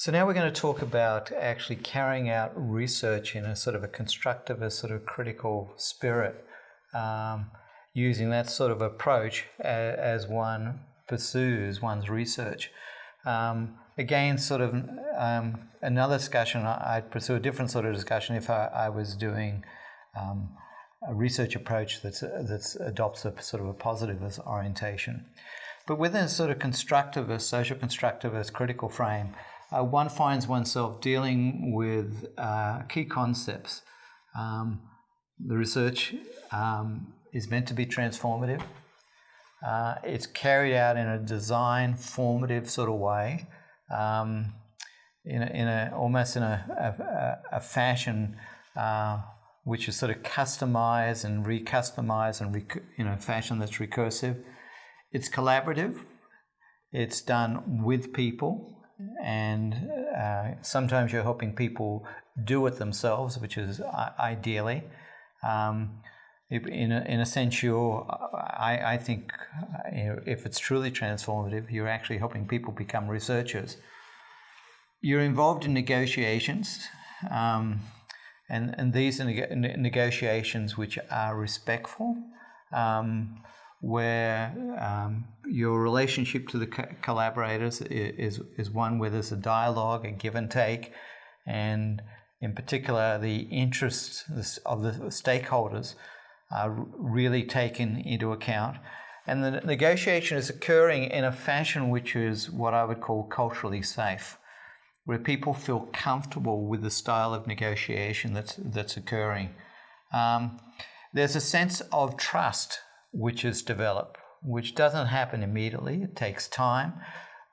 So now we're going to talk about actually carrying out research in a sort of a constructivist, sort of critical spirit, using that sort of approach as one pursues one's research. Again, sort of another discussion, I'd pursue a different sort of discussion if I was doing a research approach that adopts a sort of a positivist orientation. But within a sort of constructivist, social constructivist critical frame, one finds oneself dealing with key concepts. The research is meant to be transformative. It's carried out in a design formative sort of way, almost in a fashion which is sort of customized and recustomized and fashion that's recursive. It's collaborative. It's done with people. And sometimes you're helping people do it themselves, which is ideally. In a sense, I think if it's truly transformative, you're actually helping people become researchers. You're involved in negotiations, and these are negotiations which are respectful, where your relationship to the collaborators is one where there's a dialogue, a give and take, and in particular the interests of the stakeholders are really taken into account. And the negotiation is occurring in a fashion which is what I would call culturally safe, where people feel comfortable with the style of negotiation that's occurring. There's a sense of trust which is developed, which doesn't happen immediately. It takes time.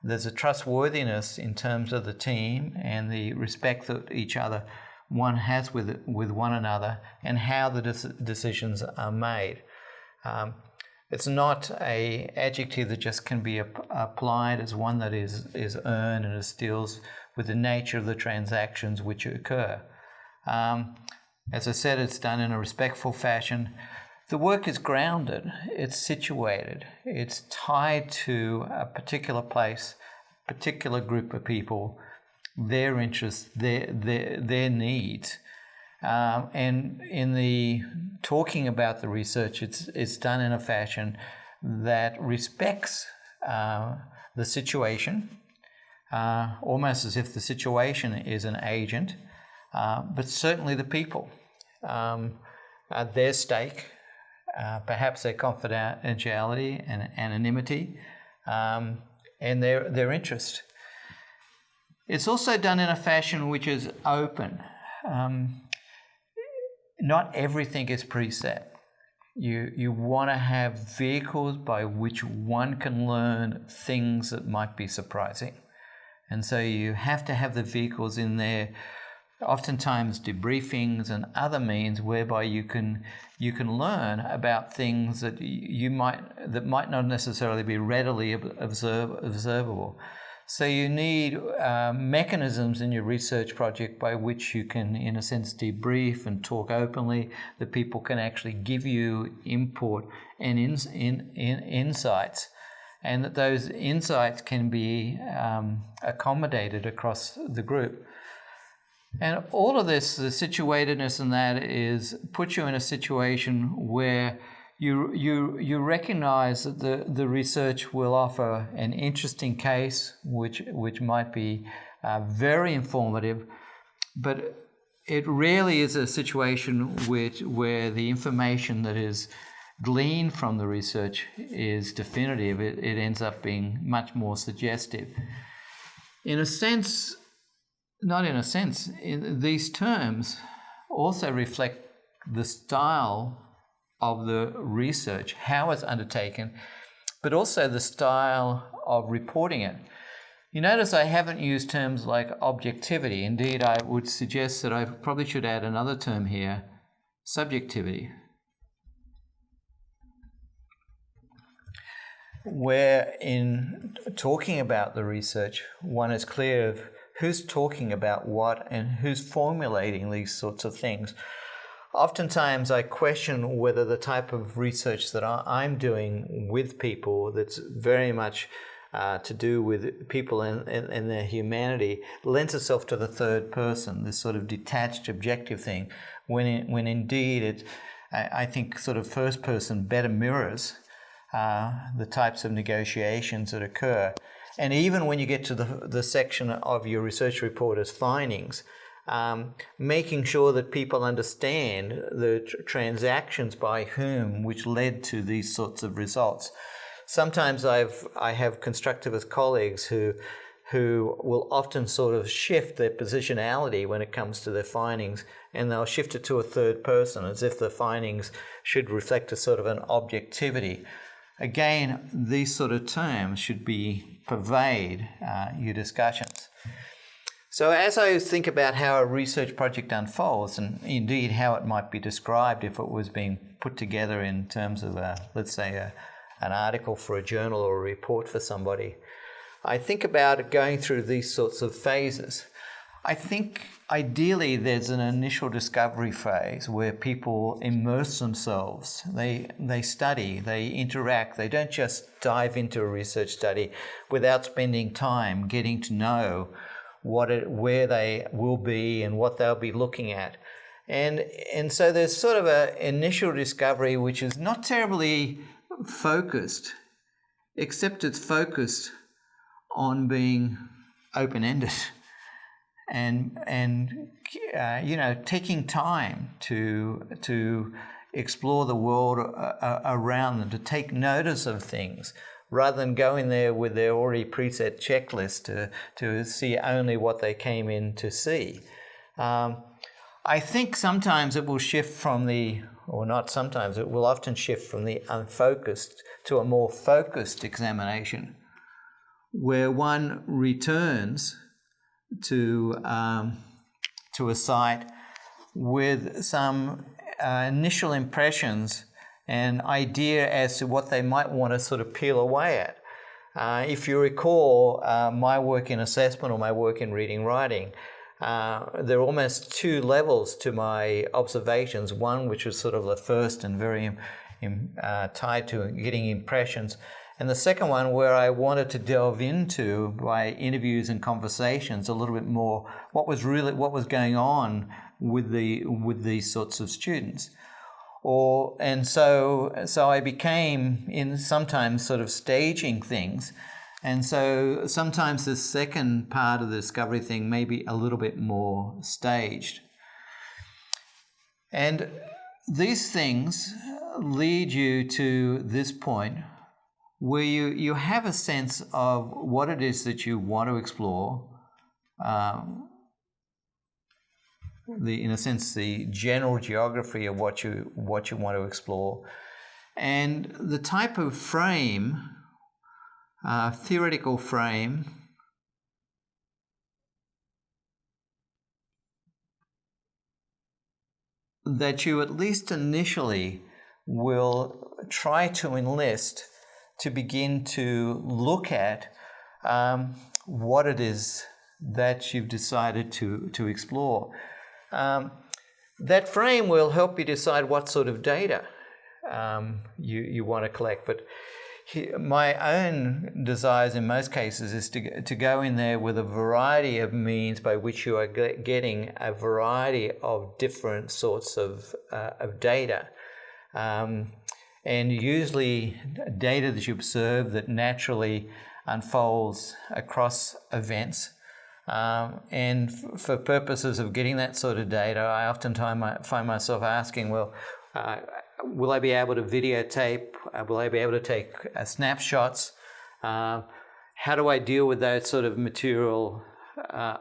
There's a trustworthiness in terms of the team and the respect that each other one has with one another and how the decisions are made. It's not an adjective that just can be applied as one that is earned and it deals with the nature of the transactions which occur. As I said, it's done in a respectful fashion. The work is grounded, it's situated, it's tied to a particular place, particular group of people, their interests, their needs. And in the talking about the research, it's done in a fashion that respects the situation, almost as if the situation is an agent, but certainly the people, their stake, perhaps their confidentiality and anonymity, and their interest. It's also done in a fashion which is open. Not everything is preset. You want to have vehicles by which one can learn things that might be surprising. And so you have to have the vehicles in there, oftentimes debriefings and other means whereby you can learn about things that might not necessarily be readily observable. So you need mechanisms in your research project by which you can, in a sense, debrief and talk openly, that people can actually give you input and insights, and that those insights can be accommodated across the group. And all of this, the situatedness in that puts you in a situation where you recognize that the research will offer an interesting case, which might be very informative, but it rarely is a situation where the information that is gleaned from the research is definitive. It ends up being much more suggestive. These terms also reflect the style of the research, how it's undertaken, but also the style of reporting it. You notice I haven't used terms like objectivity. Indeed, I would suggest that I probably should add another term here, subjectivity, where in talking about the research, one is clear of who's talking about what and who's formulating these sorts of things. Oftentimes I question whether the type of research that I'm doing with people that's very much to do with people and their humanity lends itself to the third person, this sort of detached, objective thing, when indeed I think sort of first person better mirrors the types of negotiations that occur. And even when you get to the section of your research report as findings, making sure that people understand the transactions by whom which led to these sorts of results. Sometimes I have constructivist colleagues who will often sort of shift their positionality when it comes to their findings, and they'll shift it to a third person as if the findings should reflect a sort of an objectivity. Again, these sort of terms should pervade your discussions. So as I think about how a research project unfolds, and indeed how it might be described if it was being put together in terms of, let's say, an article for a journal or a report for somebody, I think about going through these sorts of phases. I think ideally there's an initial discovery phase where people immerse themselves. They study, they interact. They don't just dive into a research study without spending time getting to know where they will be and what they'll be looking at. And so there's sort of an initial discovery which is not terribly focused, except it's focused on being open-ended and taking time to explore the world around them, to take notice of things, rather than going there with their already preset checklist to see only what they came in to see. I think sometimes it will shift from it will often shift from the unfocused to a more focused examination, where one returns to a site with some initial impressions and idea as to what they might want to sort of peel away at. If you recall my work in assessment or my work in reading writing, there are almost two levels to my observations. One which was sort of the first and very tied to getting impressions, and the second one where I wanted to delve into, by interviews and conversations, a little bit more what was going on with these sorts of students. So I became in sometimes sort of staging things. And so sometimes the second part of the discovery thing may be a little bit more staged. And these things lead you to this point where you have a sense of what it is that you want to explore, in a sense, the general geography of what you want to explore, and the type of frame, theoretical frame, that you at least initially will try to enlist to begin to look at what it is that you've decided to explore. That frame will help you decide what sort of data you want to collect. But my own desires in most cases is to go in there with a variety of means by which you are getting a variety of different sorts of data. And usually data that you observe that naturally unfolds across events. And for purposes of getting that sort of data, I oftentimes find myself asking, well, will I be able to videotape? Will I be able to take snapshots? How do I deal with that sort of material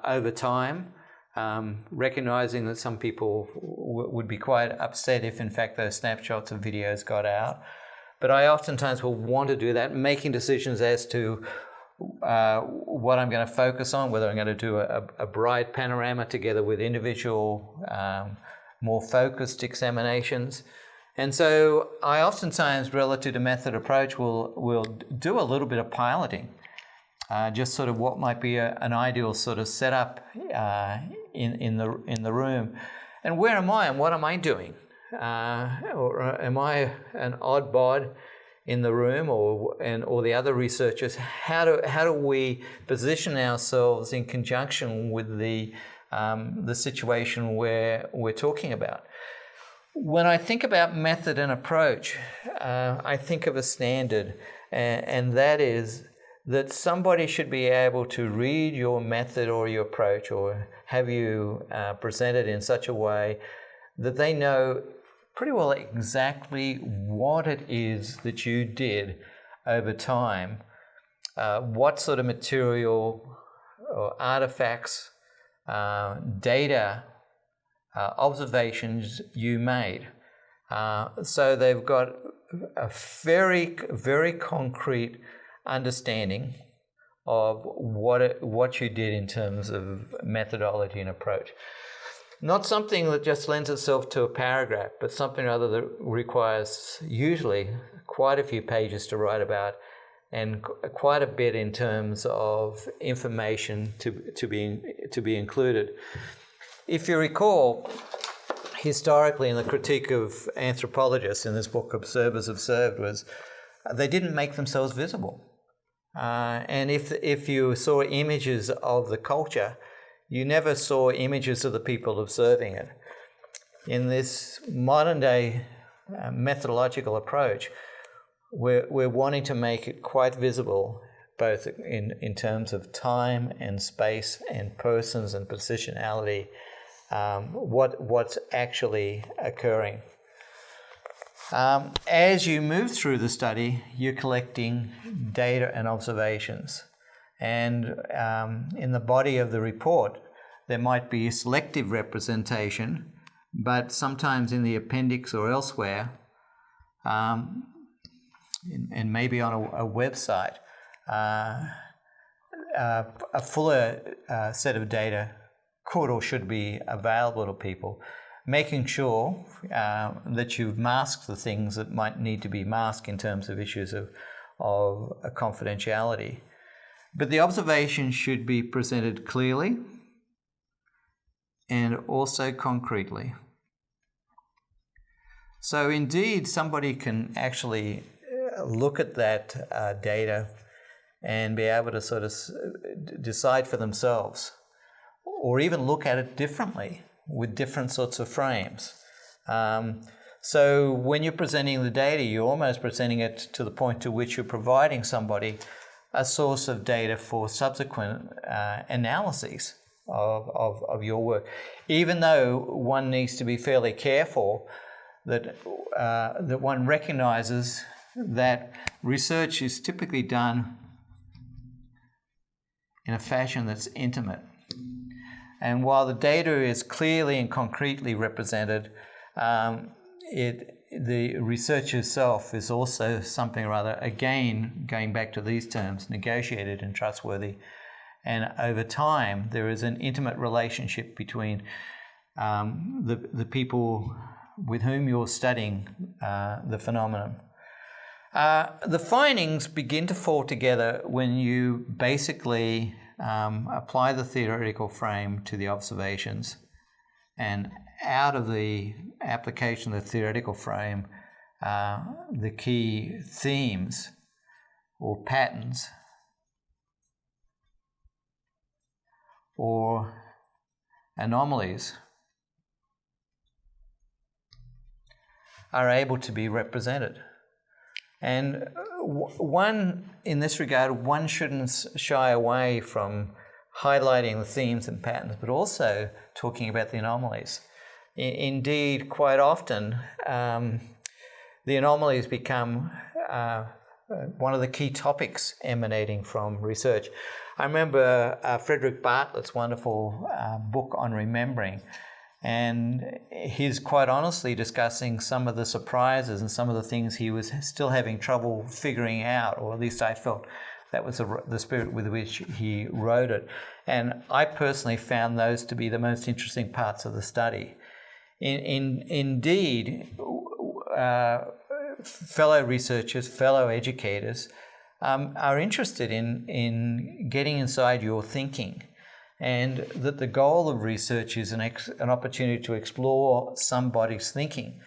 over time? Recognizing that some people would be quite upset if in fact those snapshots of videos got out. But I oftentimes will want to do that, making decisions as to what I'm going to focus on, whether I'm going to do a broad panorama together with individual more focused examinations. And so I oftentimes, relative to method approach, will do a little bit of piloting. Just sort of what might be an ideal sort of setup in the room, and where am I and what am I doing, or am I an odd bod in the room or the other researchers, how do we position ourselves in conjunction with the situation where we're talking about? When I think about method and approach, I think of a standard, and that is that somebody should be able to read your method or your approach, or have you presented in such a way that they know pretty well exactly what it is that you did over time, what sort of material or artifacts, data, observations you made. So they've got a very, very concrete understanding of what you did in terms of methodology and approach. Not something that just lends itself to a paragraph, but something rather that requires usually quite a few pages to write about, and quite a bit in terms of information to be included. If you recall, historically in the critique of anthropologists in this book, Observers Observed, was they didn't make themselves visible. And if you saw images of the culture, you never saw images of the people observing it. In this modern day methodological approach, we're wanting to make it quite visible, both in terms of time and space and persons and positionality, what's actually occurring. As you move through the study, you're collecting data and observations. And in the body of the report, there might be a selective representation, but sometimes in the appendix or elsewhere, and maybe on a website, a fuller set of data could or should be available to people, making sure that you've masked the things that might need to be masked in terms of issues of confidentiality. But the observation should be presented clearly and also concretely. So indeed, somebody can actually look at that data and be able to sort of decide for themselves, or even look at it differently with different sorts of frames. So when you're presenting the data, you're almost presenting it to the point to which you're providing somebody a source of data for subsequent analyses of your work, even though one needs to be fairly careful that one recognizes that research is typically done in a fashion that's intimate. And while the data is clearly and concretely represented, the research itself is also something or other, again, going back to these terms, negotiated and trustworthy. And over time, there is an intimate relationship between the people with whom you're studying the phenomenon. The findings begin to fall together when you basically apply the theoretical frame to the observations, and out of the application of the theoretical frame, the key themes or patterns or anomalies are able to be represented. And one, in this regard, one shouldn't shy away from highlighting the themes and patterns, but also talking about the anomalies. Indeed, quite often, the anomalies become one of the key topics emanating from research. I remember Frederick Bartlett's wonderful book on remembering, and he's quite honestly discussing some of the surprises and some of the things he was still having trouble figuring out, or at least I felt that was the spirit with which he wrote it. And I personally found those to be the most interesting parts of the study. Indeed, fellow researchers, fellow educators are interested in getting inside your thinking, and that the goal of research is an opportunity to explore somebody's thinking